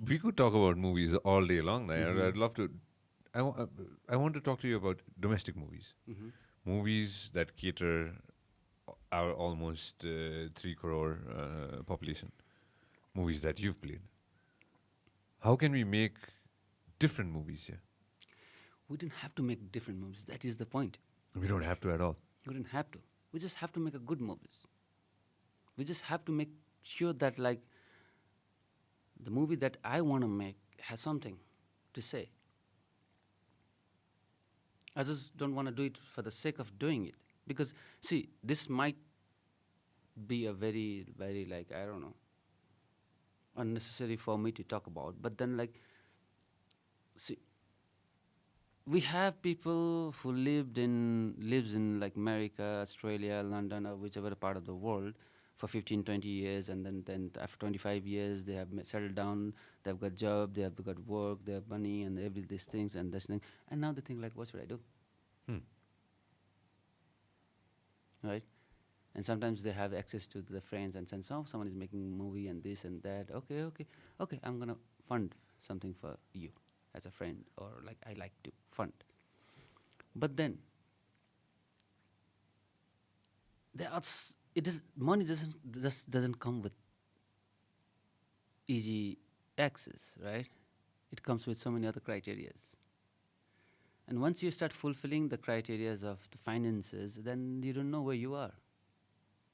We could talk about movies all day long. Mhm. I'd love to. I want to talk to you about domestic movies. Mhm. Movies that cater our almost 3 crore population. Movies that you've played. How can we make different movies here? We don't have to make different movies. That is the point. We don't have to at all. We don't have to. We just have to make a good movies. We just have to make sure that like the movie that I want to make has something to say. I just don't want to do it for the sake of doing it. Because see, this might be a very, very like I don't know, unnecessary for me to talk about. But then like see, we have people who lives in like America, Australia, London, or whichever part of the world for 15, 20 years, and then after 25 years they have settled down, they've got job, they have got work, they have money, and every these things and this thing, and now they think like, what should I do, Hmm. right? And sometimes they have access to the friends and say, oh, someone is making a movie and this and that. Okay, I'm gonna fund something for you as a friend, or like I like to fund. But then it is money doesn't come with easy access, right? It comes with so many other criterias. And once you start fulfilling the criterias of the finances, then you don't know where you are.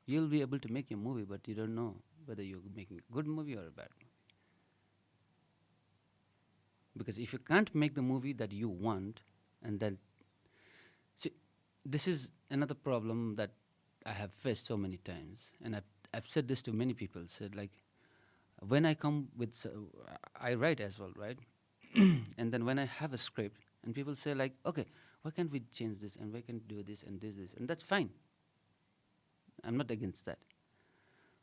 You'll be able to make your movie, but you don't know whether you're making a good movie or a bad movie. Because if you can't make the movie that you want, and then see, this is another problem that I have faced so many times, and I've said this to many people. Said like, when I come with, I write as well, right? And then when I have a script, and people say like, okay, why can't we change this, and why can't we do this and this, and that's fine. I'm not against that.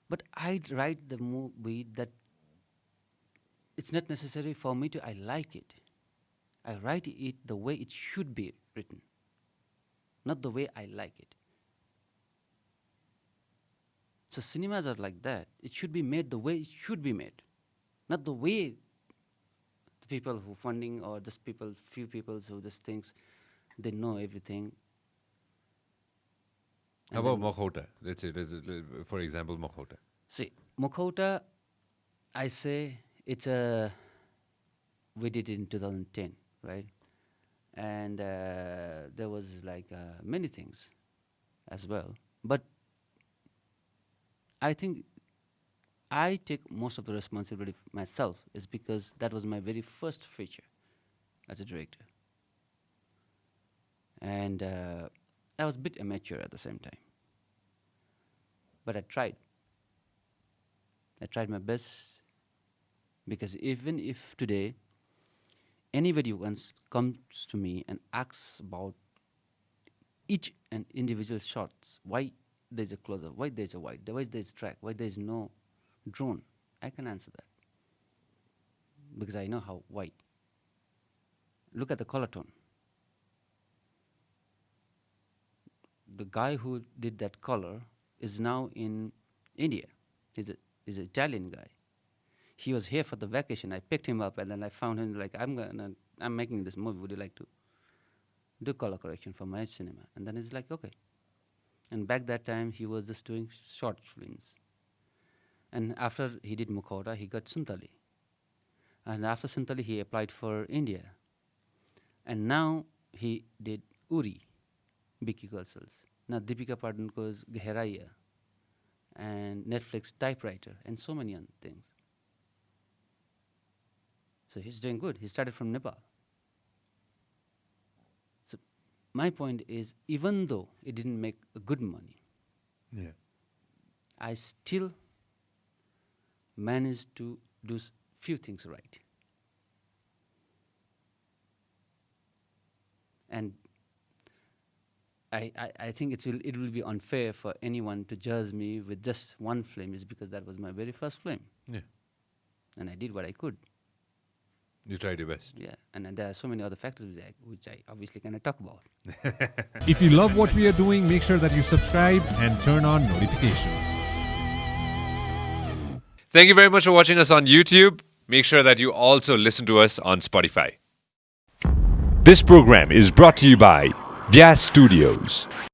But I write the movie that it's not necessary for me to I like it. I write it the way it should be written, not the way I like it. So cinemas are like that. It should be made the way it should be made, not the way the people who funding or just few people who just thinks they know everything. How And about then Makhota? Let's say, for example, Makhota. see, Mukhota, I say we did it in 2010, right? And there was like many things as well. But I think I take most of the responsibility myself is because that was my very first feature as a director. And I was a bit amateur at the same time. But I tried. I tried my best because even if today anybody once comes to me and asks about each and individual shots, why there's a close-up, why there's a wide, why there's track, why there's no drone, I can answer that because I know how wide. Look at the color tone. The guy who did that color is now in India. He's an Italian guy. He was here for the vacation. I picked him up and then I found him like, I'm making this movie. Would you like to do color correction for my cinema? And then he's like, okay. And back that time, he was just doing short films. And after he did Mukhota, he got Santali. And after Santali, he applied for India. And now he did Uri, Vicky Kausal's. Now Deepika Padukone's Gehraiya. And Netflix Typewriter. And so many other things. So he's doing good. He started from Nepal. So my point is, even though it didn't make good money, Yeah. I still managed to do few things right. And I think it will be unfair for anyone to judge me with just one film, is because that was my very first film. Yeah. And I did what I could. You tried your best. Yeah, and there are so many other factors which I obviously cannot talk about. If you love what we are doing, make sure that you subscribe and turn on notifications. Thank you very much for watching us on YouTube. make sure that you also listen to us on Spotify. This program is brought to you by Vyas Studios.